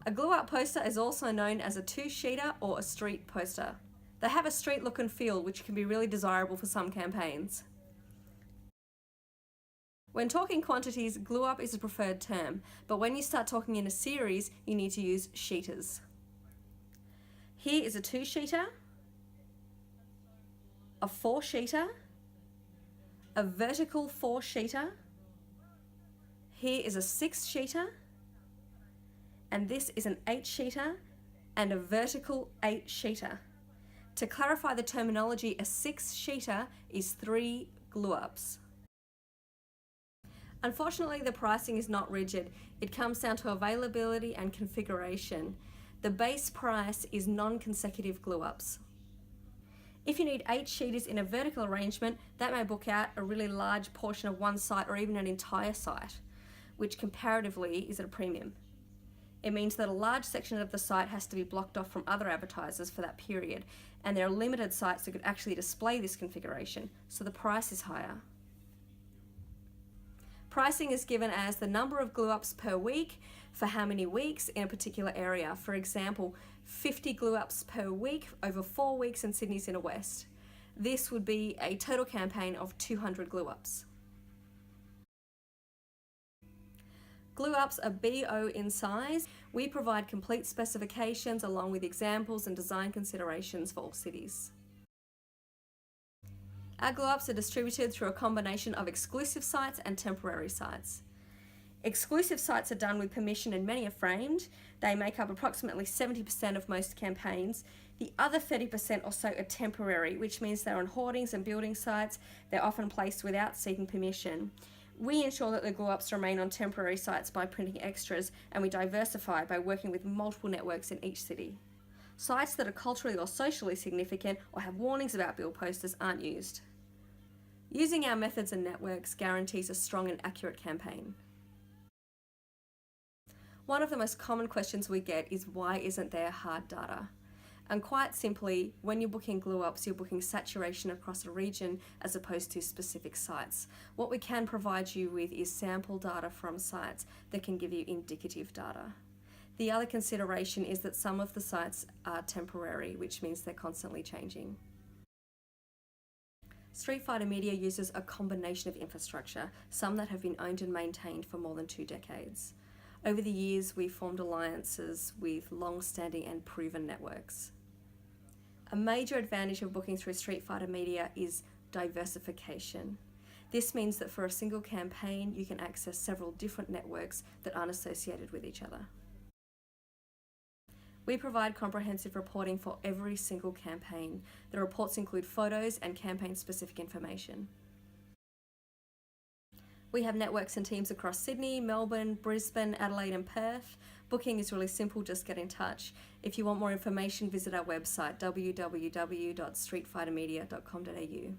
A glue-up poster is also known as a two-sheeter or a street poster. They have a street look and feel, which can be really desirable for some campaigns. When talking quantities, glue-up is a preferred term, but when you start talking in a series, you need to use sheeters. Here is a two-sheeter, a four-sheeter, a vertical four-sheeter. Here is a six-sheeter, and this is an eight-sheeter and a vertical eight-sheeter. To clarify the terminology, a six-sheeter is 3 glue-ups. Unfortunately, the pricing is not rigid. It comes down to availability and configuration. The base price is non-consecutive glue-ups. If you need 8 sheeters in a vertical arrangement, that may book out a really large portion of one site or even an entire site, which comparatively is at a premium. It means that a large section of the site has to be blocked off from other advertisers for that period, and there are limited sites that could actually display this configuration, so the price is higher. Pricing is given as the number of glue-ups per week for how many weeks in a particular area. For example, 50 glue-ups per week over 4 weeks in Sydney's inner west. This would be a total campaign of 200 glue-ups. Glue-ups are BO in size. We provide complete specifications along with examples and design considerations for all cities. Our glue-ups are distributed through a combination of exclusive sites and temporary sites. Exclusive sites are done with permission and many are framed. They make up approximately 70% of most campaigns. The other 30% or so are temporary, which means they're on hoardings and building sites. They're often placed without seeking permission. We ensure that the glue-ups remain on temporary sites by printing extras, and we diversify by working with multiple networks in each city. Sites that are culturally or socially significant or have warnings about bill posters aren't used. Using our methods and networks guarantees a strong and accurate campaign. One of the most common questions we get is, why isn't there hard data? And quite simply, when you're booking glue-ups, you're booking saturation across a region as opposed to specific sites. What we can provide you with is sample data from sites that can give you indicative data. The other consideration is that some of the sites are temporary, which means they're constantly changing. Streetfighter Media uses a combination of infrastructure, some that have been owned and maintained for more than 2 decades. Over the years, we've formed alliances with long-standing and proven networks. A major advantage of booking through Streetfighter Media is diversification. This means that for a single campaign, you can access several different networks that aren't associated with each other. We provide comprehensive reporting for every single campaign. The reports include photos and campaign-specific information. We have networks and teams across Sydney, Melbourne, Brisbane, Adelaide and Perth. Booking is really simple, just get in touch. If you want more information, visit our website www.streetfightermedia.com.au.